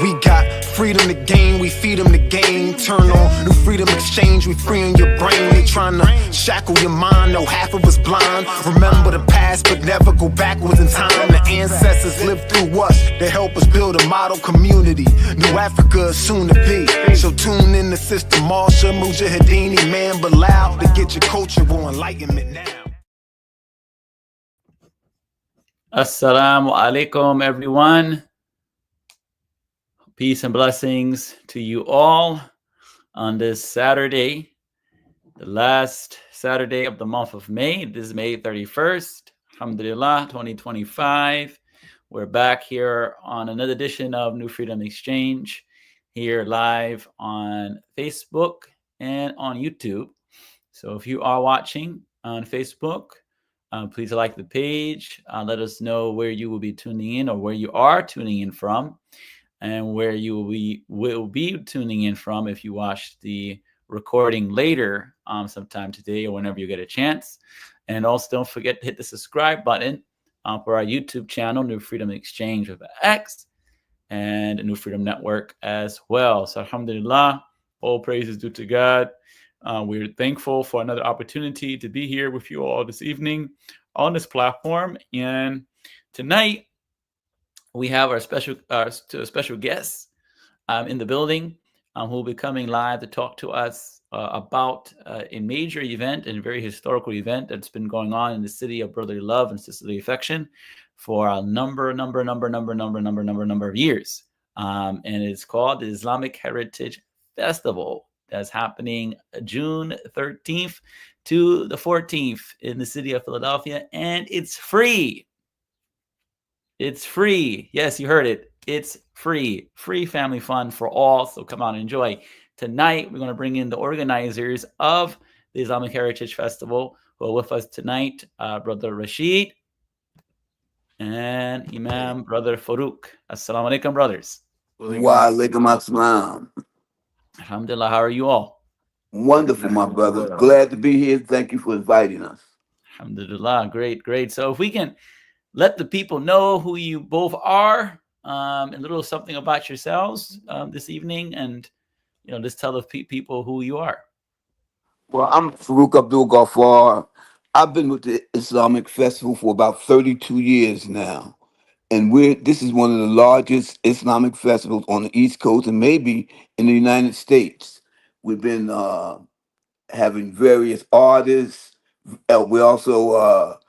We got freedom to gain, we feed them the game. Turn on new Freedom XChange, we freeing your brain. They trying to shackle your mind, no half of us blind. Remember the past, but never go backwards in time. The ancestors lived through us, they help us build a model community. New Africa is soon to be. So tune in to Sister Marsha, Mujahideen, Man Bilal, to get your cultural enlightenment now. Assalamu alaikum, everyone. Peace and blessings to you all on this Saturday, the last Saturday of the month of May. This is May 31st. Alhamdulillah, 2025. We're back here on another edition of New Freedom XChange, here live on Facebook and on YouTube. So if you are watching on Facebook, please like the page. Let us know where you will be tuning in or where you are tuning in from, and where you will be tuning in from if you watch the recording later sometime today or whenever you get a chance. And also don't forget to hit the subscribe button for our YouTube channel, New Freedom XChange with X, and New Freedom Network as well. So alhamdulillah, all praise is due to God. We're thankful for another opportunity to be here with you all this evening on this platform. And tonight we have our special guests in the building who will be coming live to talk to us about a major event and a very historical event that's been going on in the city of brotherly love and sisterly affection for a number of years. And it's called the Islamic Heritage Festival. That's happening June 13th to the 14th in the city of Philadelphia, and it's free. It's free. Yes, you heard it. It's free. Free family fun for all. So come on, enjoy. Tonight, we're going to bring in the organizers of the Islamic Heritage Festival who are with us tonight, Brother Rashid and Imam Brother Farouk. Assalamu alaikum, brothers. Wa alaikum assalam. Alhamdulillah, how are you all? Wonderful, my brother. Glad to be here. Thank you for inviting us. Alhamdulillah, great. So if we can let the people know who you both are, a little something about yourselves this evening, and just tell the people who you are. Well, I'm Farouk Abdul Ghaffar. I've been with the Islamic Festival for about 32 years now. And this is one of the largest Islamic festivals on the East Coast and maybe in the United States. We've been having various artists. We also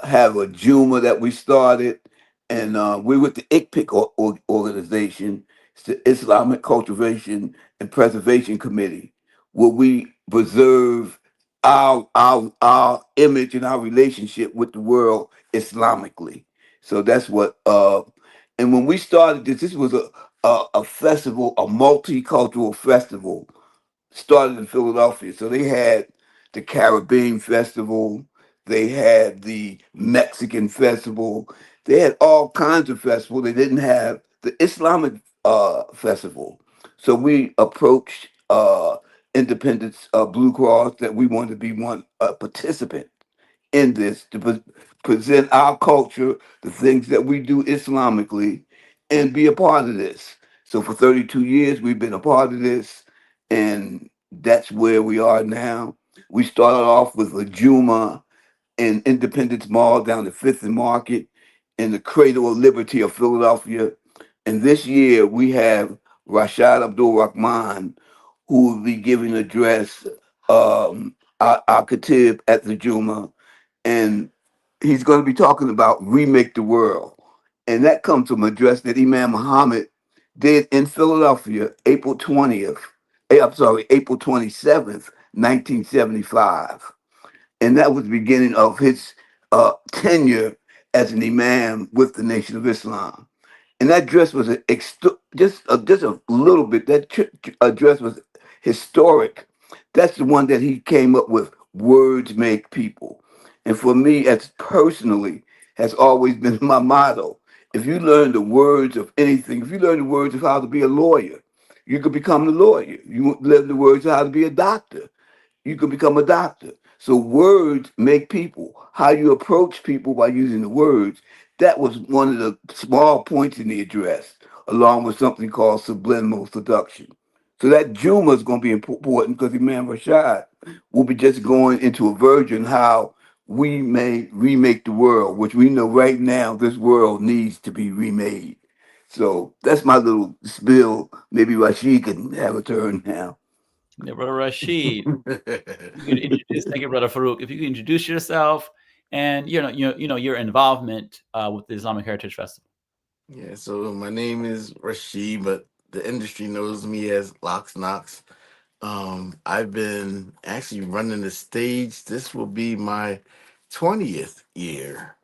have a Juma that we started. And we're with the ICPIC organization. It's the Islamic Cultivation and Preservation Committee, where we preserve our image and our relationship with the world Islamically. So that's what, and when we started this was a festival, a multicultural festival, started in Philadelphia. So they had the Caribbean Festival, they had the Mexican Festival, they had all kinds of festivals. They didn't have the Islamic Festival. So we approached Independence Blue Cross that we wanted to be one participant in this to present our culture, the things that we do Islamically, and be a part of this. So for 32 years, we've been a part of this, and that's where we are now. We started off with a Juma in Independence Mall down the 5th and Market in the Cradle of Liberty of Philadelphia. And this year we have Rashad Abdul Rahman, who will be giving an address, our Khatib at the Juma. And he's going to be talking about Remake the World. And that comes from an address that Imam Muhammad did in Philadelphia, April 27th, 1975. And that was the beginning of his tenure as an imam with the Nation of Islam. And that address was just a little bit, that address was historic. That's the one that he came up with, words make people. And for me, as personally, has always been my motto. If you learn the words of anything, if you learn the words of how to be a lawyer, you could become a lawyer. You learn the words of how to be a doctor, you could become a doctor. So words make people. How you approach people by using the words, that was one of the small points in the address. along with something called subliminal seduction. So that Juma is going to be important because Imam Rashad will be just going into a version how we may remake the world, which we know right now this world needs to be remade. So that's my little spill. Maybe Rashid can have a turn now. Yeah, Brother Rashid, you could introduce. Thank you, Brother Farouk. If you could introduce yourself and your involvement with the Islamic Heritage Festival. Yeah, so my name is Rashid, but the industry knows me as Locks Knox. I've been actually running the stage. This will be my 20th year.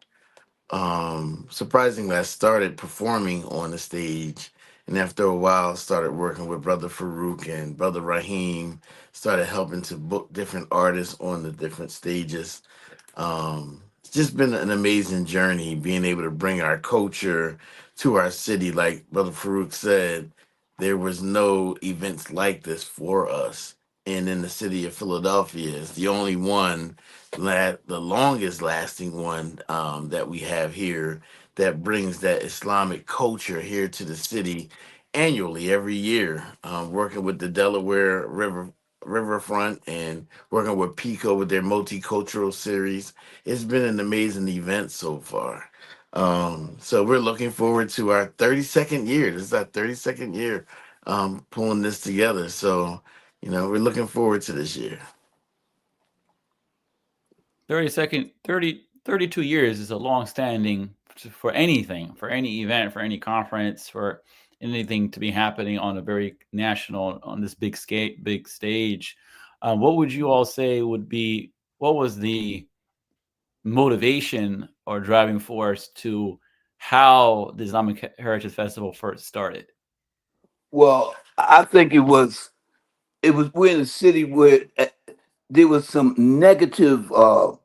Surprisingly, I started performing on the stage, and after a while, started working with Brother Farouk and Brother Raheem. Started helping to book different artists on the different stages. It's just been an amazing journey being able to bring our culture to our city. Like Brother Farouk said, there was no events like this for us. And in the city of Philadelphia, it's the only one, the longest lasting one that we have here that brings that Islamic culture here to the city annually every year. Working with the Delaware Riverfront and working with Pico with their multicultural series. It's been an amazing event so far. So we're looking forward to our 32nd year. This is our 32nd year pulling this together. So, we're looking forward to this year. 32 years is a long standing for anything, for any event, for any conference, for anything to be happening on a very national, on this big stage. What would you all say what was the motivation or driving force to how the Islamic Heritage Festival first started? Well, I think it was we're in a city where there was some negative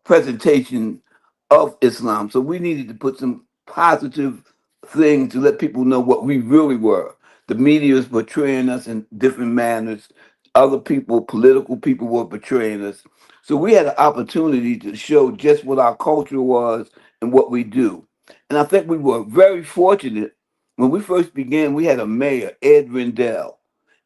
presentation of Islam. So we needed to put some positive things to let people know what we really were. The media is portraying us in different manners. Other people, political people, were portraying us. So we had an opportunity to show just what our culture was and what we do. And I think we were very fortunate. When we first began, we had a mayor, Ed Rendell.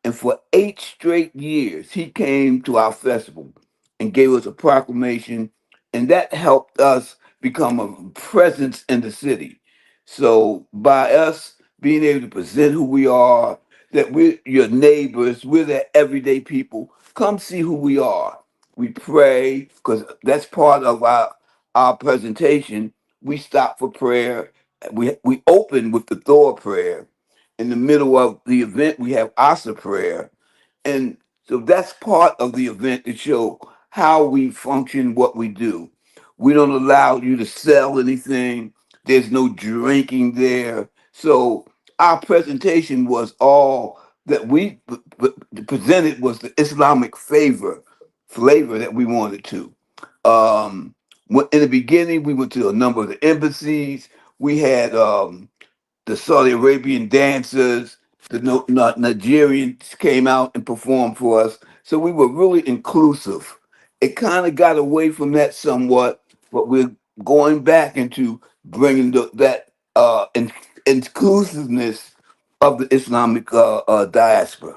And for 8 straight years, he came to our festival and gave us a proclamation, and that helped us become a presence in the city. So by us being able to present who we are, that we're your neighbors, we're the everyday people. Come see who we are. We pray because that's part of our presentation. We stop for prayer. We open with the Thor prayer. In the middle of the event, we have Asa prayer, and so that's part of the event to show how we function, what we do. We don't allow you to sell anything. There's no drinking there. So our presentation was all that we presented was the Islamic flavor that we wanted to. In the beginning, we went to a number of the embassies. We had the Saudi Arabian dancers, the Nigerians came out and performed for us. So we were really inclusive. It kind of got away from that somewhat, but we're going back into bringing that inclusiveness of the Islamic diaspora.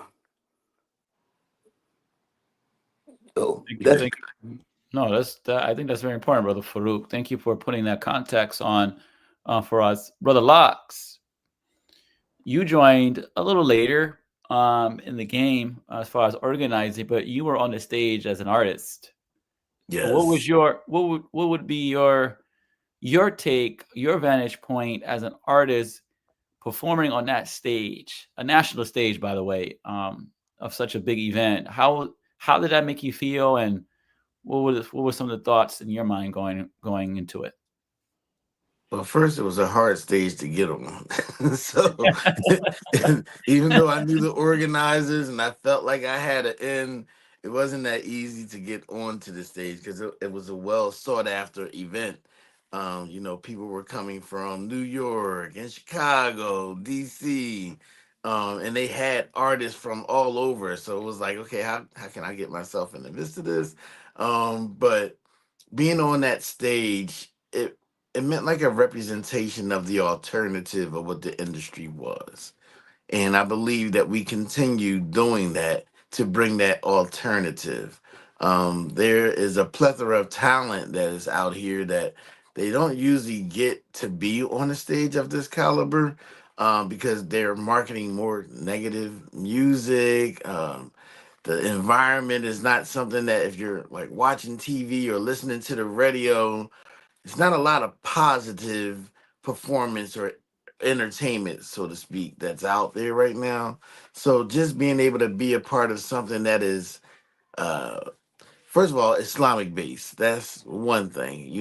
So Thank you. that's Thank you. No, I think that's very important, Brother Farouk. Thank you for putting that context on for us. Brother Locks, you joined a little later in the game as far as organizing, but you were on the stage as an artist. What was Yes. what would be your take, your vantage point as an artist performing on that stage, a national stage, by the way, of such a big event? How did that make you feel, and what were some of the thoughts in your mind going into it? Well, first it was a hard stage to get on. So even though I knew the organizers and I felt like I had an in, it wasn't that easy to get onto the stage because it was a well sought after event. People were coming from New York and Chicago, DC, and they had artists from all over. So it was like, okay, how can I get myself in the midst of this? But being on that stage, it meant like a representation of the alternative of what the industry was. And I believe that we continue doing that to bring that alternative. There is a plethora of talent that is out here that they don't usually get to be on a stage of this caliber, because they're marketing more negative music. The environment is not something that, if you're like watching TV or listening to the radio, it's not a lot of positive performance or entertainment, so to speak, that's out there right now. So just being able to be a part of something that is, uh, first of all, Islamic based. That's one thing.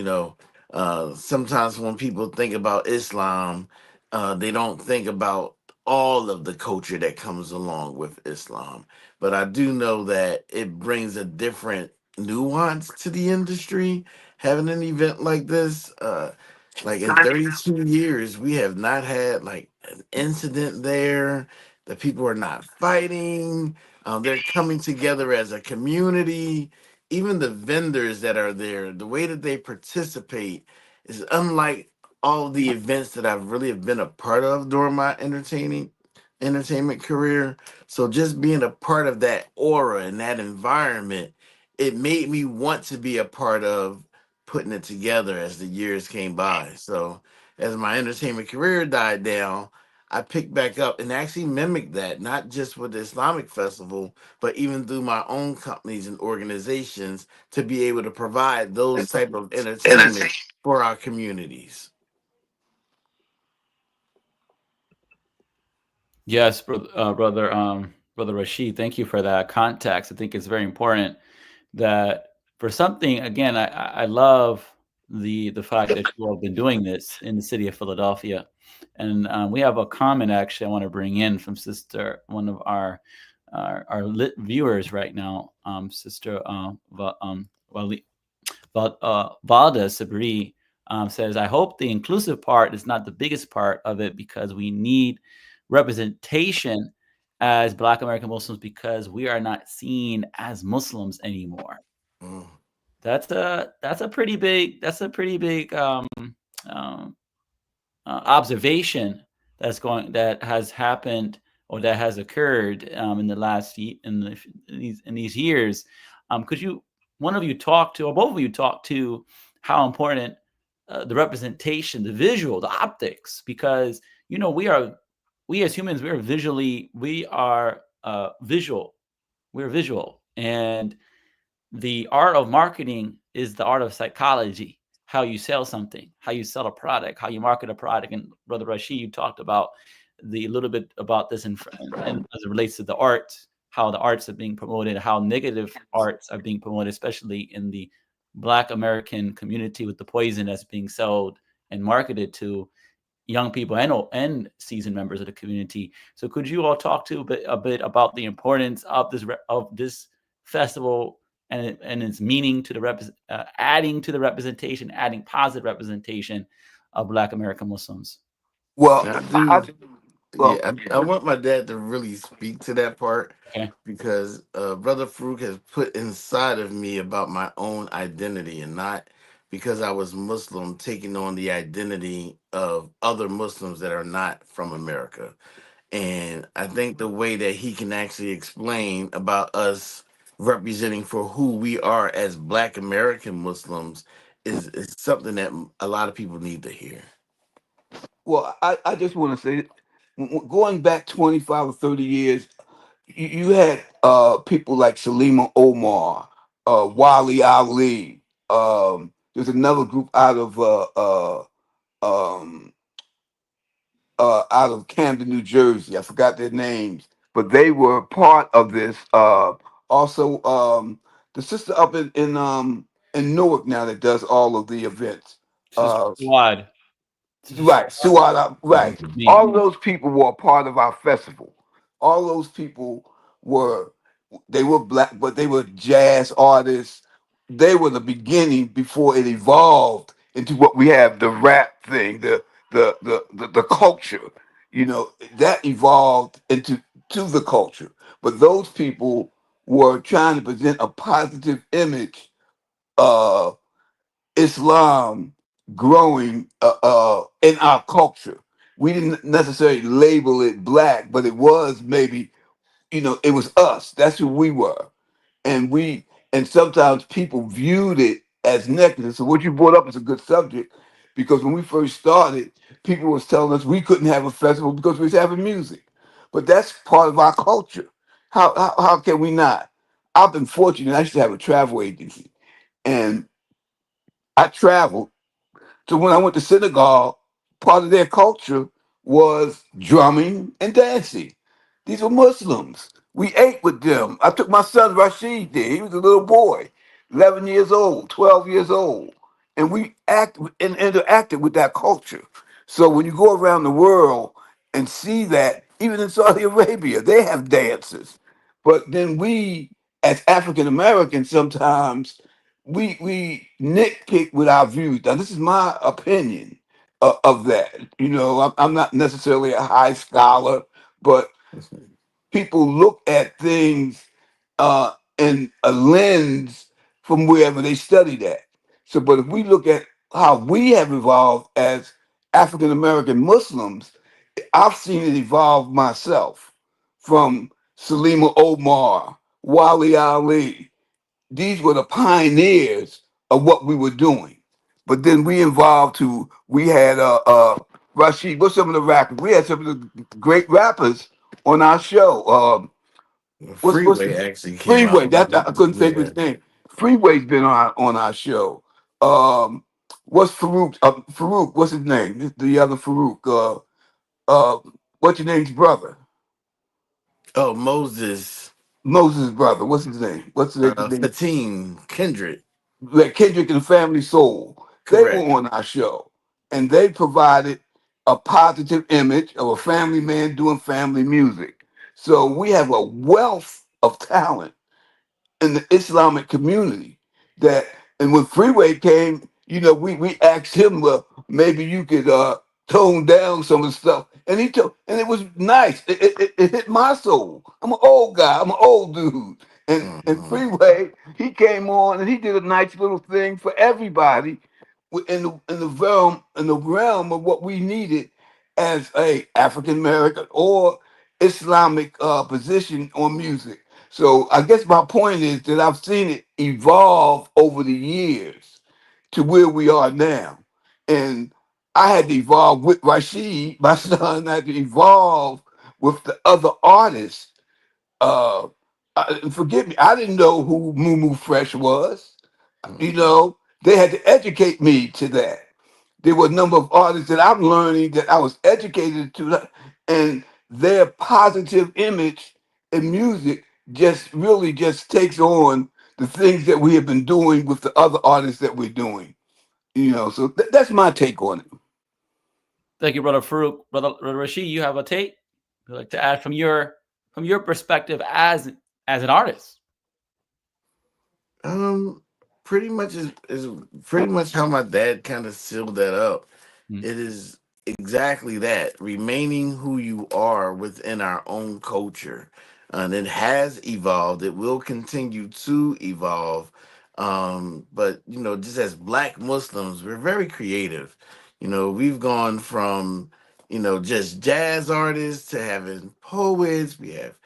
Sometimes when people think about Islam, they don't think about all of the culture that comes along with Islam. But I do know that it brings a different nuance to the industry. Having an event like this, like in 32 years, we have not had like an incident there. The people are not fighting. They're coming together as a community. Even the vendors that are there, the way that they participate is unlike all the events that I've really have been a part of during my entertainment career. So just being a part of that aura and that environment, it made me want to be a part of putting it together as the years came by. So as my entertainment career died down, I picked back up and actually mimicked that, not just with the Islamic Festival, but even through my own companies and organizations, to be able to provide those type of entertainment for our communities. Yes, brother Rashid, thank you for that context. I think it's very important that for something, again, I love the fact that you all have been doing this in the city of Philadelphia, and we have a comment actually I want to bring in from sister, one of our lit viewers right now, sister Wali, Valda Sabri, says, I hope the inclusive part is not the biggest part of it because we need representation as Black American Muslims because we are not seen as Muslims anymore. Mm. That's a pretty big um, observation that has happened or that has occurred in the in these years. Could you one of you talk to or both of you talk to how important the representation, the visual, the optics, because we as humans we are visual, we're visual, and the art of marketing is the art of psychology, how you sell something, how you sell a product, how you market a product. And Brother Rashid, you talked about the little bit about this and as it relates to the arts, how the arts are being promoted, how negative arts are being promoted, especially in the Black American community with the poison that's being sold and marketed to young people and seasoned members of the community. So could you all talk to a bit about the importance of this festival and its meaning to adding to the representation, adding positive representation of Black American Muslims? Well, I I, do. well, Yeah, I want my dad to really speak to that part, Okay. because Brother Farouk has put inside of me about my own identity, and not because I was Muslim taking on the identity of other Muslims that are not from America. And I think the way that he can actually explain about us representing for who we are as Black American Muslims is something that a lot of people need to hear. I just want to say, going back 25 or 30 years, you had people like Salima Omar, Wali Ali. There's another group um, out of Camden, New Jersey. I forgot their names, but they were part of this. Also, the sister up in Newark now that does all of the events. Sister Uh, Fuad. Sister right, Suad, right. me. All of those people were a part of our festival. All those people were they were black, but they were jazz artists. They were the beginning before it evolved into what we have, the rap thing, the culture. That evolved to the culture. But those people were trying to present a positive image of Islam growing in our culture. we didn't necessarily label it black, but it was maybe, it was us. That's who we were. And sometimes people viewed it as negative. So what you brought up is a good subject, because when we first started, people was telling us we couldn't have a festival because we was having music. But that's part of our culture. How can we not? I've been fortunate. I used to have a travel agency, and I traveled. So when I went to synagogue, part of their culture was drumming and dancing. These were Muslims. We ate with them. I took my son Rashid there. He was a little boy, 11 years old, 12 years old. And we interacted with that culture. So when you go around the world and see that, even in Saudi Arabia, they have dances. But then we, as African Americans, sometimes we nitpick with our views. Now, this is my opinion of that. I'm not necessarily a high scholar, but people look at things in a lens from wherever they study that. So, but if we look at how we have evolved as African American Muslims, I've seen it evolve myself from Salima Omar, Wali Ali. These were the pioneers of what we were doing. But then we had Rashid, what's some of the rappers? We had some of the great rappers on our show. What's Freeway the actually came out. Freeway? That I couldn't think of Yeah. his name. Freeway's been on our show. What's Farouk? Farouk, what's his name? The other Farouk. Uh, what's your name's brother? Oh, Moses, Moses' brother. What's his name? What's the name? Fatim, Kendrick. Like Kendrick and Family Soul. They were Correct. on our show, and they provided a positive image of a family man doing family music. So we have a wealth of talent in the Islamic community. That and when Freeway came, we asked him, well, maybe you could tone down some of the stuff, and he told, and it was nice. It hit my soul. I'm an old guy. I'm an old dude, and Hmm. Freeway, he came on and he did a nice little thing for everybody in the realm of what we needed as a African American or Islamic position on music. So I guess my point is that I've seen it evolve over the years to where we are now. And I had to evolve with Rashid, my son had to evolve with the other artists. Forgive me, I didn't know who Moo Fresh was. They had to educate me to that. There were a number of artists that I'm learning that I was educated to, and their positive image in music just really just takes on the things that we have been doing with the other artists that we're doing. So that's my take on it. Thank you, brother Farouk. Brother Rashid, you have a take you'd like to add from your perspective as an artist. Um, Pretty much is pretty much how my dad kind of sealed that up. Hmm. It is exactly that, remaining who you are within our own culture. And it has evolved. It will continue to evolve. But just as black Muslims, we're very creative. We've gone from, just jazz artists to having poets. We have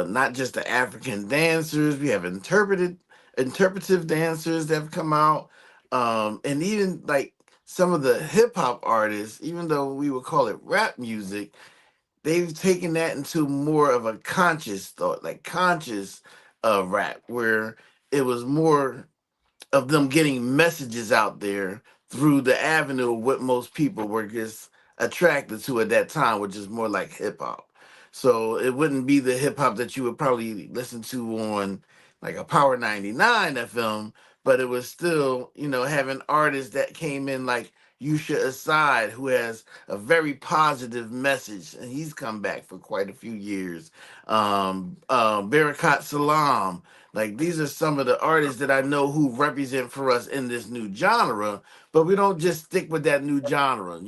not just the African dancers, we have interpretive dancers that have come out. And even like some of the hip hop artists, even though we would call it rap music, they've taken that into more of a conscious thought, like conscious rap, where it was more of them getting messages out there through the avenue of what most people were just attracted to at that time, which is more like hip hop. So it wouldn't be the hip hop that you would probably listen to on like a Power 99 FM, but it was still, having artists that came in like Yusha Aside, who has a very positive message, and he's come back for quite a few years. Barakat Salam, like these are some of the artists that I know who represent for us in this new genre, but we don't just stick with that new genre.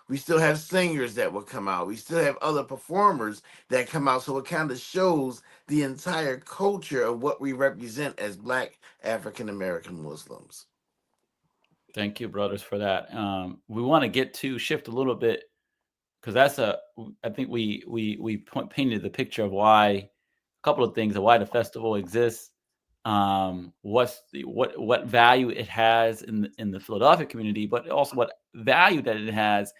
We still have singers that will come out. We still have other performers that come out. So it kind of shows the entire culture of what we represent as Black African American Muslims. Thank you, brothers, for that. We want to shift a little bit because I think we painted the picture of why, a couple of things of why the festival exists, what value it has in the Philadelphia community, but also what value that it has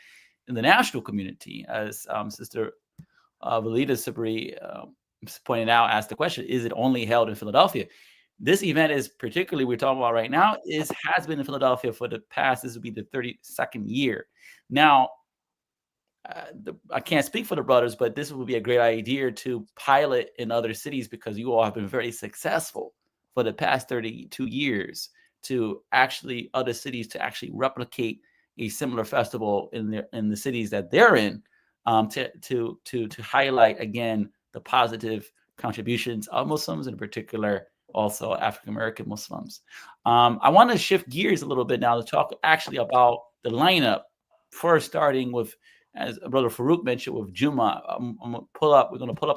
in the national community. As Sister Valida Sabri pointed out, asked the question: is it only held in Philadelphia? This event is particularly we're talking about right now has been in Philadelphia for the past. This will be the 32nd year. Now, I can't speak for the brothers, but this would be a great idea to pilot in other cities, because you all have been very successful for the past 32 years to actually other cities to actually replicate a similar festival in the cities that they're in, to highlight again the positive contributions of Muslims, in particular also African American Muslims. I want to shift gears a little bit now to talk actually about the lineup. First, starting with, as Brother Farouk mentioned, with Juma. We're going to pull up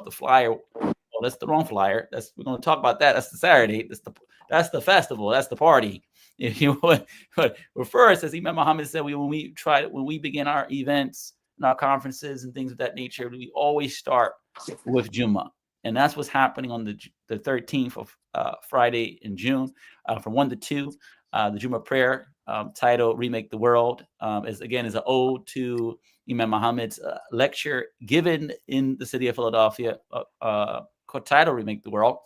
the flyer. Well, that's the wrong flyer. We're going to talk about that. That's the Saturday. That's the festival. That's the party. If you would, but first, as Imam Muhammad said, when we begin our events and our conferences and things of that nature, we always start with Juma. And that's what's happening on the 13th of Friday in June, from 1 to 2. The Juma prayer, titled "Remake the World," is an ode to Imam Muhammad's lecture given in the city of Philadelphia, titled "Remake the World,"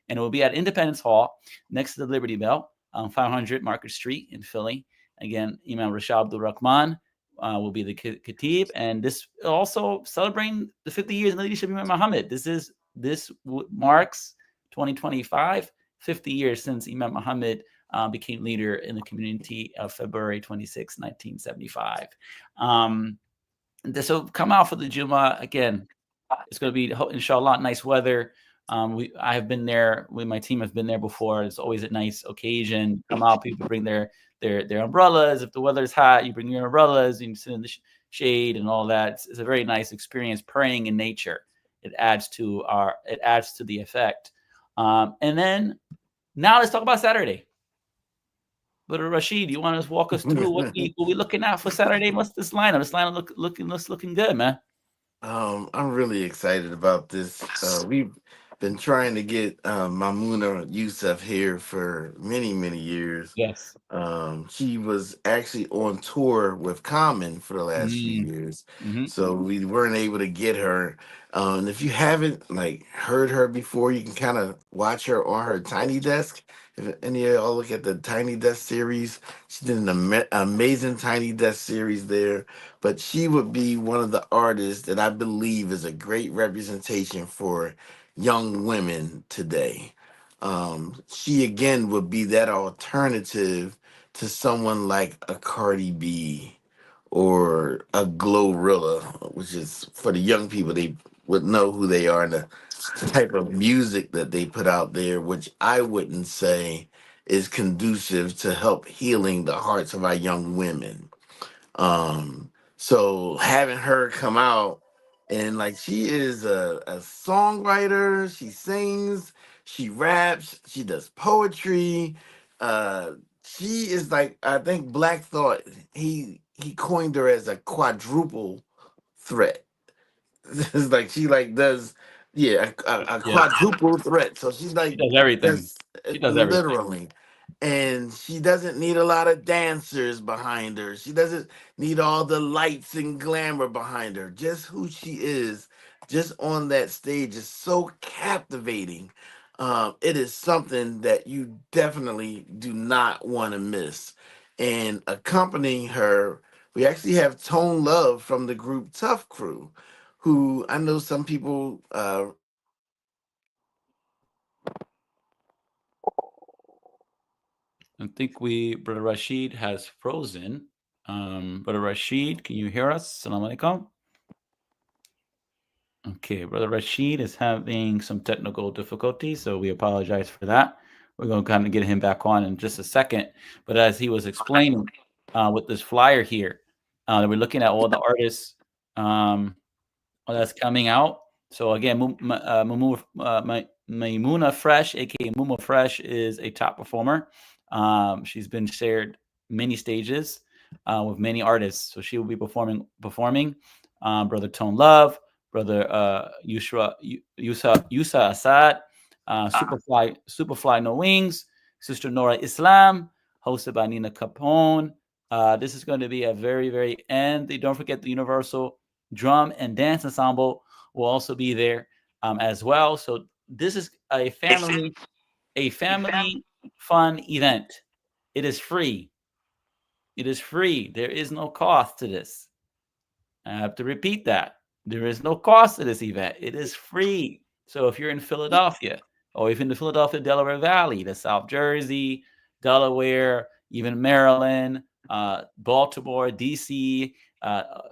and it will be at Independence Hall next to the Liberty Bell, 500 Market Street in Philly. Again, Imam Rashad Abdul Rahman will be the Khatib, and this also celebrating the 50 years in the leadership of Imam Muhammad. This marks 2025, 50 years since Imam Muhammad became leader in the community of February 26, 1975. So come out for the Juma. Again, it's going to be, inshallah, nice weather. I have been there. My team have been there before. It's always a nice occasion. Come out, people bring their umbrellas. If the weather is hot, you bring your umbrellas. You sit in the shade and all that. It's a very nice experience. Praying in nature. It adds to the effect. And then now let's talk about Saturday. But Rashid, you want to walk us through what we looking at for Saturday? What's this lineup? This lineup looking good, man. I'm really excited about this. We've been trying to get Mamuna Youssef here for many, many years. Yes. She was actually on tour with Common for the last few years, so we weren't able to get her. And if you haven't heard her before, you can kind of watch her on her Tiny Desk. If any of y'all look at the Tiny Desk series, she did an amazing Tiny Desk series there. But she would be one of the artists that I believe is a great representation for young women today. She again would be that alternative to someone like a Cardi B or a Glorilla, which is for the young people, they would know who they are and the type of music that they put out there, which I wouldn't say is conducive to help healing the hearts of our young women. So having her come out and she is a songwriter, she sings, she raps, she does poetry. She is I think Black Thought, he coined her as a quadruple threat. It's she does a quadruple threat. So she's She does everything. She does everything. literally. And she doesn't need a lot of dancers behind her. She doesn't need all the lights and glamour behind her. Just who she is, just on that stage, is so captivating. It is something that you definitely do not want to miss. And accompanying her, we actually have Tone Love from the group Tough Crew, who I know some people I think Brother Rashid has frozen. Brother Rashid, can you hear us? Assalamu alaikum. Okay, Brother Rashid is having some technical difficulties, so we apologize for that. We're going to kind of get him back on in just a second. But as he was explaining with this flyer here, we're looking at all the artists that's coming out. So again, Maimuna Fresh, aka Muma Fresh, is a top performer. She's been shared many stages with many artists, so she will be performing. Brother Tone Love, Brother Yusa Assad, Superfly No Wings, Sister Nora Islam, hosted by Nina Capone. This is going to be a very, very end. Don't forget the Universal Drum and Dance Ensemble will also be there as well. So this is a family fun event. It is free. It is free. There is no cost to this. I have to repeat that. There is no cost to this event. It is free. So if you're in Philadelphia, or if in the Philadelphia, Delaware Valley, the South Jersey, Delaware, even Maryland, Baltimore, DC,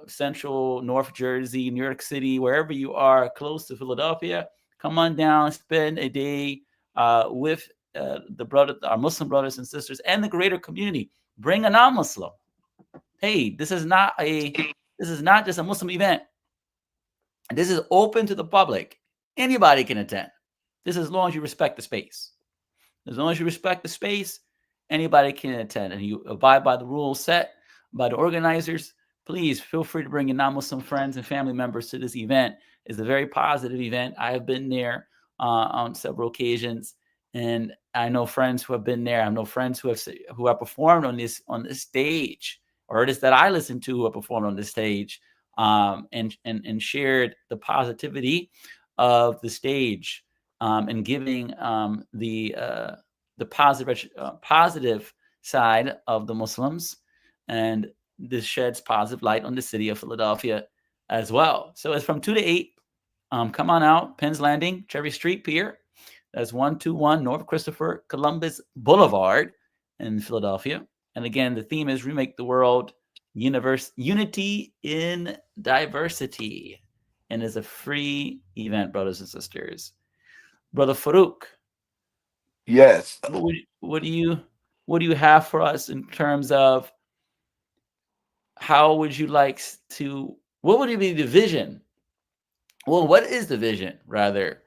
Central, North Jersey, New York City, wherever you are close to Philadelphia, come on down, spend a day with our Muslim brothers and sisters and the greater community. Bring a non-Muslim. Hey, this is not just a Muslim event. This is open to the public. Anybody can attend. This is as long as you respect the space. As long as you respect the space, anybody can attend, and you abide by the rules set by the organizers. Please feel free to bring your non-Muslim friends and family members to this event. It's a very positive event. I have been there on several occasions, and I know friends who have been there. I know friends who have performed on this stage, or artists that I listen to who have performed on this stage, and shared the positivity of the stage, and giving the positive side of the Muslims, and this sheds positive light on the city of Philadelphia as well. So it's from 2 to 8. Come on out, Penn's Landing, Cherry Street Pier. That's 121 North Christopher Columbus Boulevard in Philadelphia. And again, the theme is Remake the World, Unity in Diversity. And it's a free event, brothers and sisters. Brother Farouk. Yes. What do you have for us in terms of how would you like to? What would be the vision? Well, what is the vision rather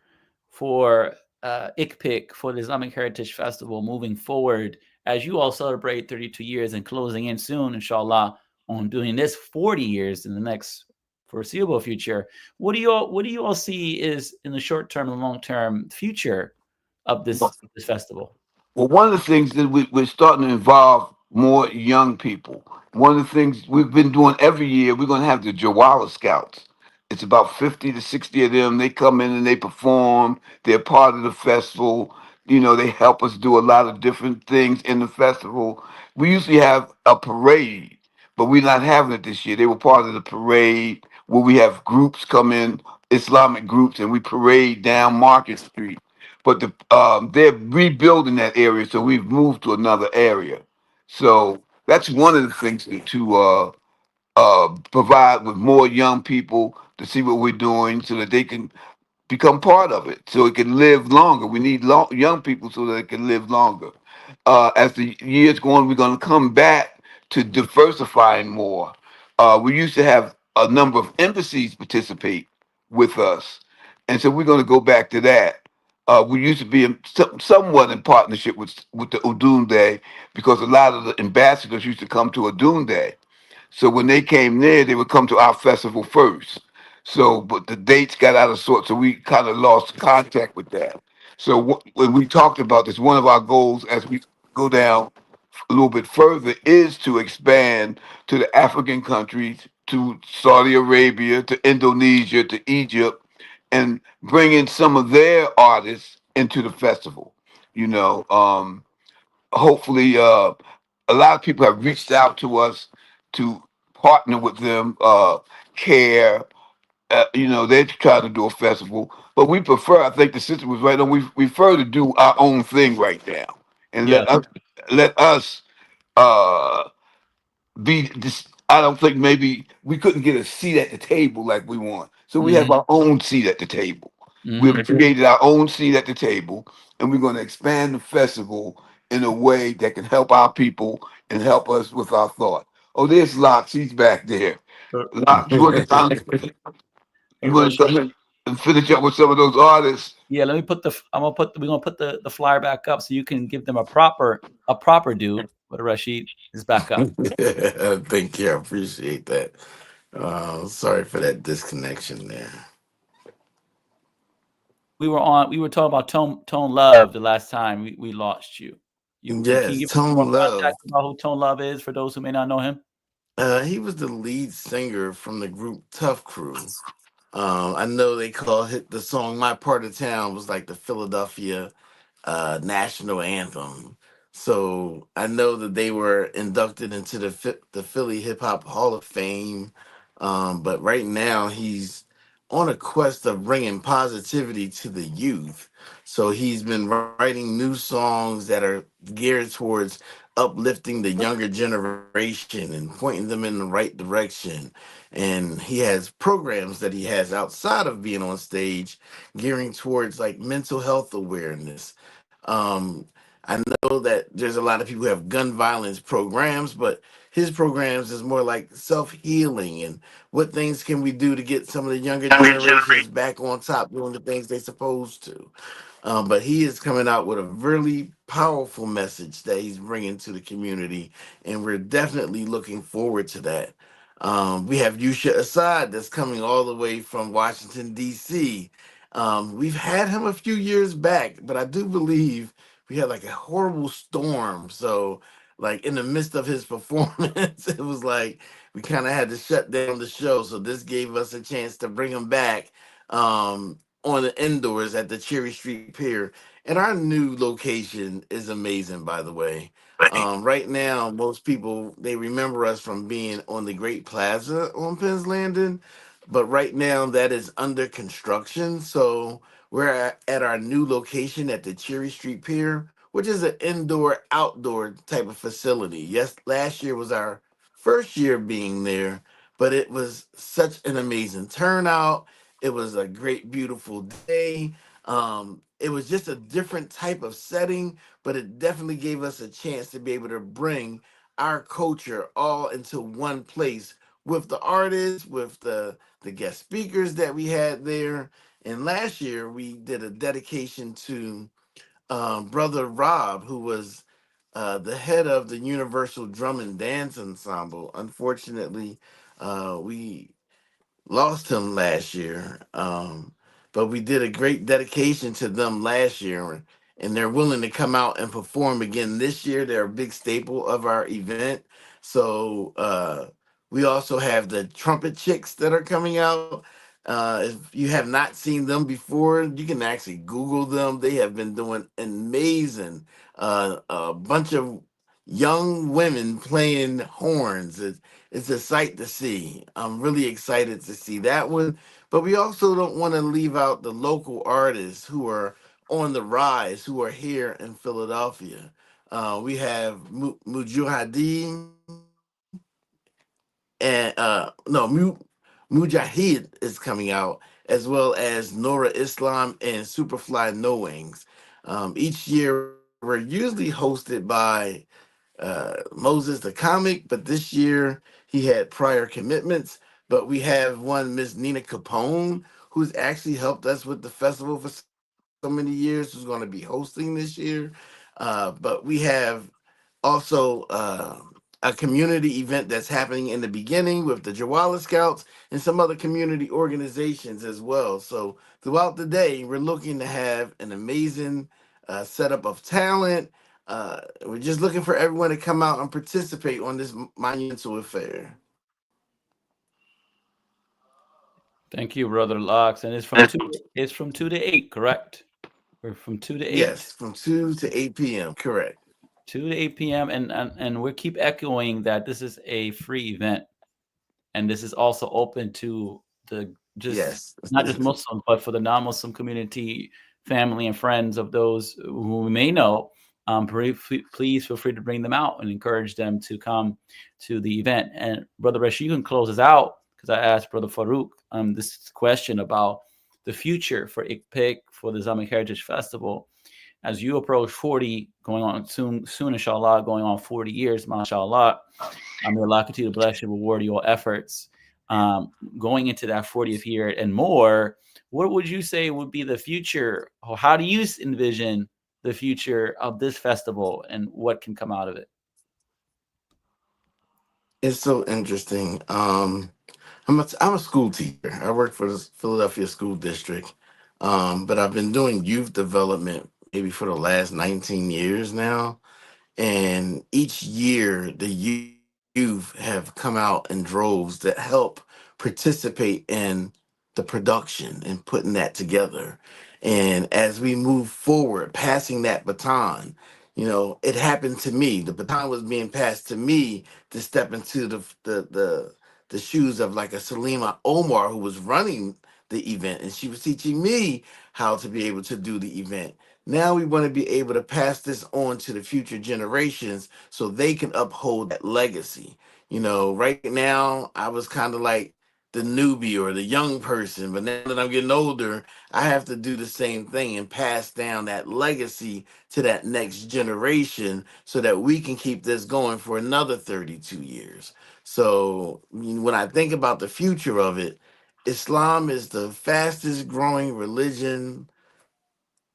for ICPIC, for the Islamic Heritage Festival moving forward as you all celebrate 32 years and closing in soon, inshallah, on doing this 40 years in the next foreseeable future? What do you all see is in the short term and long term future of this festival? Well, one of the things that we're starting to involve more young people. One of the things we've been doing every year, we're going to have the Jawala Scouts. It's about 50 to 60 of them. They come in and they perform. They're part of the festival. They help us do a lot of different things in the festival. We usually have a parade, but we're not having it this year. They were part of the parade where we have groups come in, Islamic groups, and we parade down Market Street. But they're rebuilding that area, so we've moved to another area. So that's one of the things to provide with more young people to see what we're doing, so that they can become part of it, so it can live longer. We need young people so that it can live longer. As the years go on, we're going to come back to diversifying more. We used to have a number of embassies participate with us, and so we're going to go back to that. We used to be somewhat in partnership with the Udun Day, because a lot of the ambassadors used to come to Udun Day. So when they came there, they would come to our festival first. So, but the dates got out of sort, so we kind of lost contact with that. So when we talked about this, one of our goals as we go down a little bit further is to expand to the African countries, to Saudi Arabia, to Indonesia, to Egypt, and bring in some of their artists into the festival. You know, hopefully, a lot of people have reached out to us to partner with them. Care, they're trying to do a festival, but we prefer. I think the sister was right on. We prefer to do our own thing right now, and Yes. let us uh, be. I don't think maybe we couldn't get a seat at the table like we want, so we have our own seat at the table. We've created our own seat at the table, and we're going to expand the festival in a way that can help our people and help us with our thought. Oh, there's Locke. He's back there. Locke, you want to come in and finish up with some of those artists? Yeah, let me put we're gonna put the flyer back up so you can give them a proper due. But Rashid is back up. Thank you. I appreciate that. Sorry for that disconnection there. We were talking about Tone Love the last time we lost you. Can you Yes, give us some more Tone Love. context about who Tone Love is for those who may not know him? He was the lead singer from the group Tough Crew. I know they call it the song "My Part of Town" was like the Philadelphia national anthem. So I know that they were inducted into the Philly Hip Hop Hall of Fame. But right now he's on a quest of bringing positivity to the youth. So he's been writing new songs that are geared towards uplifting the younger generation and pointing them in the right direction. And he has programs that he has outside of being on stage gearing towards like mental health awareness. I know that there's a lot of people who have gun violence programs, but his programs is more like self healing and what things can we do to get some of the younger generations back on top doing the things they're supposed to. But he is coming out with a really powerful message that he's bringing to the community, and we're definitely looking forward to that. We have Yusha Assad that's coming all the way from Washington, D.C. We've had him a few years back, but I do believe we had like a horrible storm. So, like in the midst of his performance, it was like we kind of had to shut down the show. So this gave us a chance to bring him back. On the indoors at the Cherry Street Pier. And our new location is amazing, by the way. Right now, most people they remember us from being on the Great Plaza on Penn's Landing, but right now that is under construction. So we're at our new location at the Cherry Street Pier, which is an indoor outdoor type of facility. Yes, last year was our first year being there, but it was such an amazing turnout. It was a great, beautiful day. It was just a different type of setting, but it definitely gave us a chance to be able to bring our culture all into one place with the artists, with the guest speakers that we had there. And last year we did a dedication to Brother Rob, who was the head of the Universal Drum and Dance Ensemble. Unfortunately, we lost him last year. But we did a great dedication to them last year, and they're willing to come out and perform again this year. They're a big staple of our event. So we also have the Trumpet Chicks that are coming out. If you have not seen them before, you can actually Google them. They have been doing amazing. A bunch of young women playing horns. It's a sight to see. I'm really excited to see that one. But we also don't want to leave out the local artists who are on the rise, who are here in Philadelphia. We have Mujahideen and Mujahid is coming out, as well as Nora Islam and Superfly No Wings. Each year we're usually hosted by Moses the comic, but this year he had prior commitments. But we have one Miss Nina Capone, who's actually helped us with the festival for so many years, who's going to be hosting this year. But we have also a community event that's happening in the beginning with the Jawala Scouts and some other community organizations as well. So throughout the day, we're looking to have an amazing setup of talent. We're just looking for everyone to come out and participate on this monumental affair. Thank you, Brother Locks. And it's from 2 to 8, correct? We're from 2 to 8. Yes, from 2 to 8 p.m. Correct. 2 to 8 p.m. And we keep echoing that this is a free event, and this is also open to the just Yes. not just Muslims, but for the non-Muslim community, family and friends of those who we may know. Please feel free to bring them out and encourage them to come to the event. And Brother Rashid, you can close us out because I asked Brother Farouk this question about the future for ICPIC, for the Islamic Heritage Festival. As you approach 40, going on soon, inshallah, going on 40 years, mashallah. May Allah continue to bless you, reward your efforts. Going into that 40th year and more, what would you say would be the future? Or how do you envision the future of this festival and what can come out of it? It's so interesting. I'm a school teacher. I work for the Philadelphia School District, but I've been doing youth development maybe for the last 19 years now. And each year, the youth have come out in droves that help participate in the production and putting that together. And as we move forward, passing that baton, it happened to me. The baton was being passed to me to step into the shoes of like a Salima Omar who was running the event, and she was teaching me how to be able to do the event. Now we want to be able to pass this on to the future generations so they can uphold that legacy. Right now I was kind of like the newbie or the young person, but now that I'm getting older, I have to do the same thing and pass down that legacy to that next generation so that we can keep this going for another 32 years. So when I think about the future of it, Islam is the fastest growing religion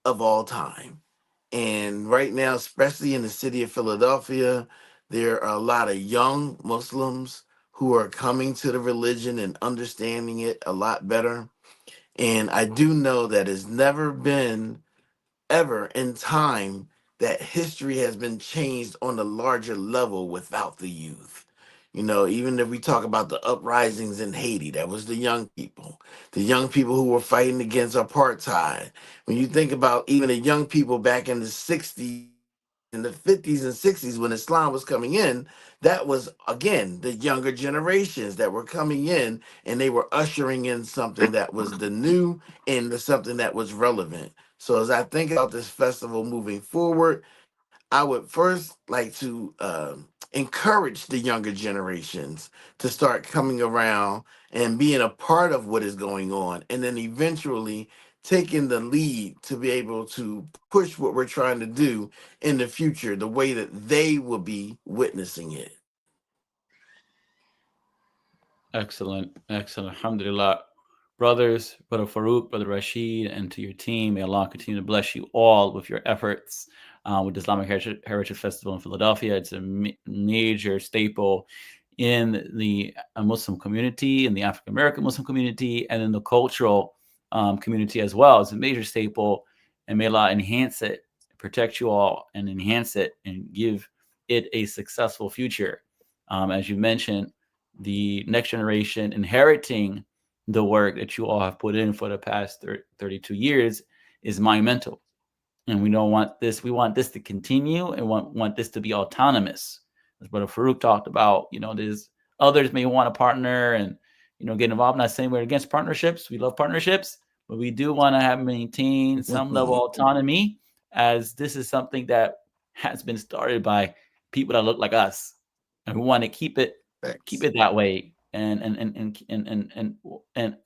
of all time. And right now, especially in the city of Philadelphia, there are a lot of young Muslims who are coming to the religion and understanding it a lot better. And I do know that it's never been ever in time that history has been changed on a larger level without the youth. Even if we talk about the uprisings in Haiti, that was the young people who were fighting against apartheid. When you think about even the young people back in the 60s, in the 50s and 60s when Islam was coming in, that was again the younger generations that were coming in and they were ushering in something that was the new and something that was relevant. So as I think about this festival moving forward, I would first like to encourage the younger generations to start coming around and being a part of what is going on, and then eventually taking the lead to be able to push what we're trying to do in the future the way that they will be witnessing it. Excellent. Excellent. Alhamdulillah. Brothers, Brother Farouk, Brother Rashid, and to your team, may Allah continue to bless you all with your efforts with the Islamic Heritage Festival in Philadelphia. It's a major staple in the Muslim community, in the African American Muslim community, and in the cultural community as well. It's a major staple, and may Allah enhance it, protect you all, and enhance it, and give it a successful future. As you mentioned, the next generation inheriting the work that you all have put in for the past 32 years is monumental. And we don't want this. We want this to continue and want this to be autonomous. As Brother Farouk talked about, there's others may want to partner and, get involved. I'm not saying we're against partnerships. We love partnerships, but we do want to have maintain some level of autonomy, as this is something that has been started by people that look like us. And we want to keep it Thanks. that way, and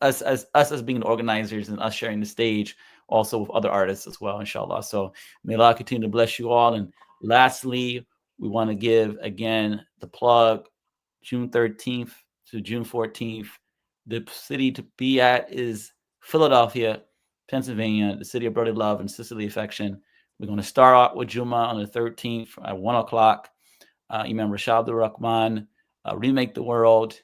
us as being the organizers, and us sharing the stage also with other artists as well, inshallah. So may Allah continue to bless you all. And lastly, we want to give again the plug: June 13th to June 14th. The city to be at is Philadelphia, Pennsylvania, the city of brotherly love and sisterly affection. We're going to start out with Juma on the 13th at 1 o'clock. Imam Rashad Abdul Rahman, Remake the World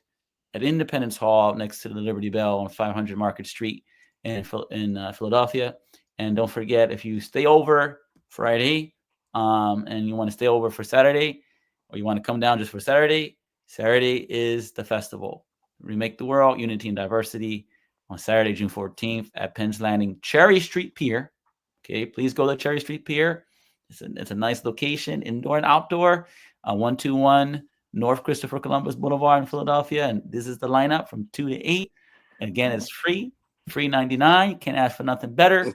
at Independence Hall next to the Liberty Bell on 500 Market Street in Philadelphia. And don't forget, if you stay over Friday and you want to stay over for Saturday, or you want to come down just for Saturday, Saturday is the festival. Remake the World, Unity and Diversity on Saturday, June 14th at Penn's Landing, Cherry Street Pier. Okay, please go to Cherry Street Pier. It's a nice location, indoor and outdoor. 121 North Christopher Columbus Boulevard in Philadelphia. And this is the lineup from 2 to 8. And again, it's free 99. Can't ask for nothing better.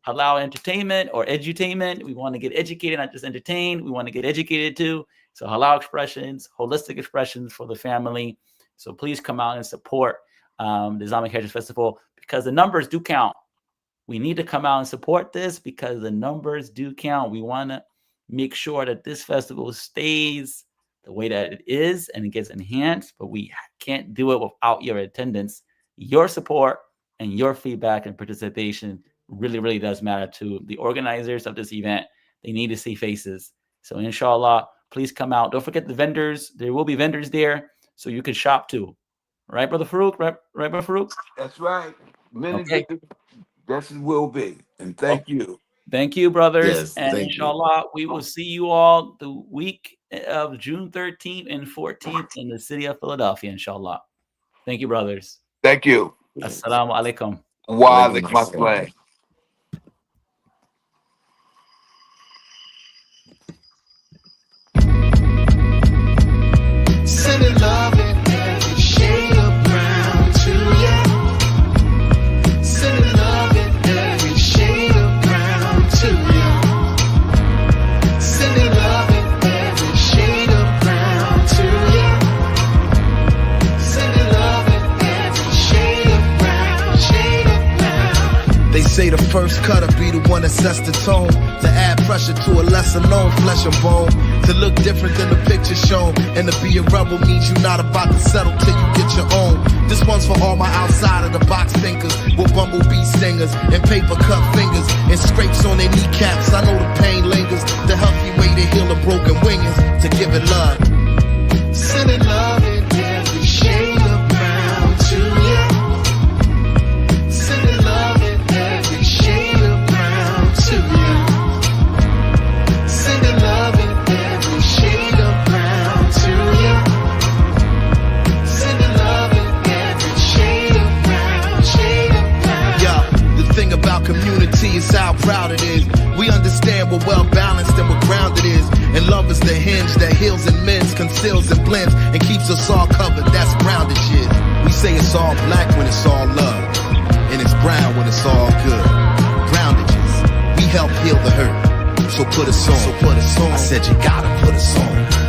Halal entertainment or edutainment. We want to get educated, not just entertained. We want to get educated too. So halal expressions, holistic expressions for the family. So please come out and support the Islamic Heritage Festival, because the numbers do count. We need to come out and support this because the numbers do count. We want to make sure that this festival stays the way that it is and it gets enhanced, but we can't do it without your attendance. Your support and your feedback and participation really, really does matter to the organizers of this event. They need to see faces. So inshallah, please come out. Don't forget the vendors. There will be vendors there, so you can shop too, Right, Brother Farouk? Right, Brother Farouk? That's right. Many Okay. That's it will be. And thank you. Thank you, brothers. Yes, And thank you. inshallah, we will see you all the week of June 13th and 14th in the city of Philadelphia, inshallah. Thank you, brothers. Thank you. Yes. Assalamu alaikum. Wa Alaikum alaikum assalam. assalam. Sending love in every shade of brown to ya. Sending love in every shade of brown to ya. Sending love in every shade of brown to ya. Sending love in every shade of brown, shade of brown. They say the first cutter be the one that sets the tone, to add pressure to a lesser known flesh and bone, to look different than the picture shown, and to be a rebel means you're not about to settle till you get your own. This one's for all my outside of the box thinkers, with bumblebee singers and paper cut fingers and scrapes on their kneecaps. I know the pain lingers. The healthy way to heal a broken wing is to give it love. Sending love in every shade of brown to ya. Sending love in every shade of brown to ya. Sending love in every shade of brown to ya. Sending love in every shade of brown, shade of brown. Yeah, the thing about community is how proud it is. We understand what well balanced and what grounded is. And love is the hinge that heals and mends, conceals and blends, and keeps us all covered. That's grounded shit. We say it's all black when it's all love, and it's brown when it's all good. Groundages, we help heal the hurt. So put us on. I said you gotta put us on.